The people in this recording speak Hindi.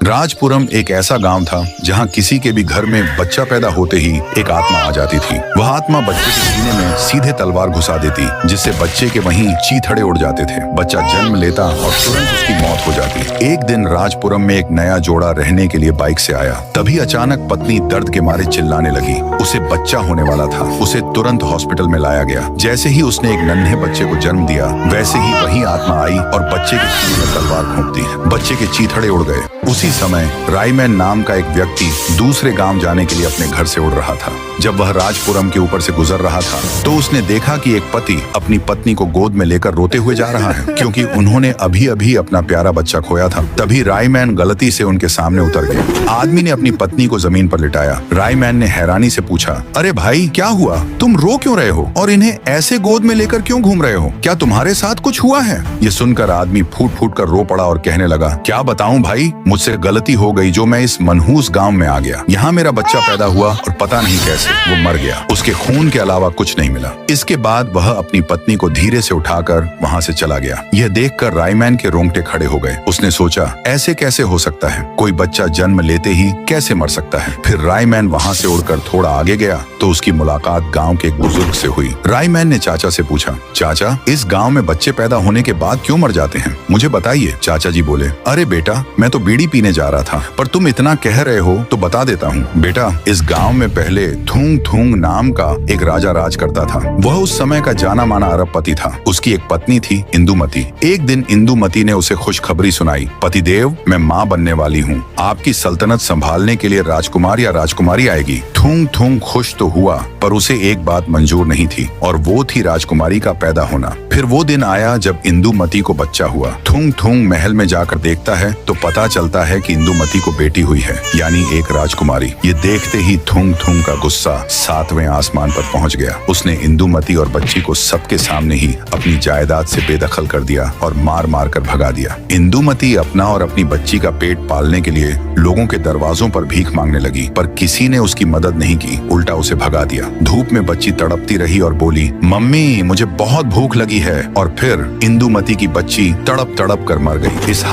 राजपुरम एक ऐसा गांव था जहां किसी के भी घर में बच्चा पैदा होते ही एक आत्मा आ जाती थी। वह आत्मा बच्चे के सीने में सीधे तलवार घुसा देती, जिससे बच्चे के वहीं चीथड़े उड़ जाते थे। बच्चा जन्म लेता और तुरंत उसकी मौत हो जाती। एक दिन राजपुरम में एक नया जोड़ा रहने के लिए बाइक से आया। तभी अचानक पत्नी दर्द के मारे चिल्लाने लगी। उसे बच्चा होने वाला था। उसे तुरंत हॉस्पिटल में लाया गया। जैसे ही उसने एक नन्हे बच्चे को जन्म दिया, वैसे ही वही आत्मा आई और बच्चे के सीने में तलवार घोंप दी। बच्चे के चीथड़े उड़ गए। उसी समय रायमैन नाम का एक व्यक्ति दूसरे गांव जाने के लिए अपने घर से उड़ रहा था। जब वह राजपुरम के ऊपर से गुजर रहा था तो उसने देखा कि एक पति अपनी पत्नी को गोद में लेकर रोते हुए जा रहा है, क्योंकि उन्होंने अभी अभी अपना प्यारा बच्चा खोया था। तभी रायमैन गलती से उनके सामने उतर गया। आदमी ने अपनी पत्नी को जमीन पर लिटाया। रायमैन ने हैरानी से पूछा, अरे भाई क्या हुआ? तुम रो क्यों रहे हो और इन्हें ऐसे गोद में लेकर क्यों घूम रहे हो? क्या तुम्हारे साथ कुछ हुआ है? ये सुनकर आदमी फूट फूट कर रो पड़ा और कहने लगा, क्या बताऊं भाई, मुझसे गलती हो गई जो मैं इस मनहूस गांव में आ गया। यहाँ मेरा बच्चा पैदा हुआ और पता नहीं कैसे वो मर गया। उसके खून के अलावा कुछ नहीं मिला। इसके बाद वह अपनी पत्नी को धीरे से उठाकर वहाँ से चला गया। यह देखकर रायमैन के रोंगटे खड़े हो गए। उसने सोचा, ऐसे कैसे हो सकता है? कोई बच्चा जन्म लेते ही कैसे मर सकता है? फिर रायमैन वहाँ से उड़कर थोड़ा आगे गया तो उसकी मुलाकात गाँव के एक बुजुर्ग से हुई। रायमैन ने चाचा से पूछा, चाचा इस गाँव में बच्चे पैदा होने के बाद क्यों मर जाते हैं? मुझे बताइए। चाचा जी बोले, अरे बेटा मैं तो बीड़ी पीने जा रहा था, पर तुम इतना कह रहे हो तो बता देता हूँ। बेटा इस गांव में पहले थूंग थूंग नाम का एक राजा राज करता था। वह उस समय का जाना माना अरबपति था। उसकी एक पत्नी थी इंदुमती। एक दिन इंदुमती ने उसे खुशखबरी सुनाई, पतिदेव मैं माँ बनने वाली हूँ। आपकी सल्तनत संभालने के लिए राजकुमार या राजकुमारी आएगी। थूंग थूंग खुश तो हुआ, पर उसे एक बात मंजूर नहीं थी और वो थी राजकुमारी का पैदा होना। फिर वो दिन आया जब इंदुमती को बच्चा हुआ। थूंग थूंग महल में जाकर देखता है तो पता चलता है कि इंदुमती को बेटी हुई है, यानी एक राजकुमारी। ये देखते ही थूंग थूंग का गुस्सा 7वें आसमान पर पहुंच गया। उसने इंदुमती और बच्ची को सबके सामने ही अपनी जायदाद से बेदखल कर दिया और मार मार कर भगा दिया। इंदुमती अपना और अपनी बच्ची का पेट पालने के लिए लोगों के दरवाजों पर भीख मांगने लगी, पर किसी ने उसकी मदद नहीं की, उल्टा उसे भगा दिया। धूप में बच्ची तड़पती रही और बोली, मम्मी मुझे बहुत भूख लगी है। और फिर इंदुमती की बच्ची तड़प तड़प कर मर गई। इस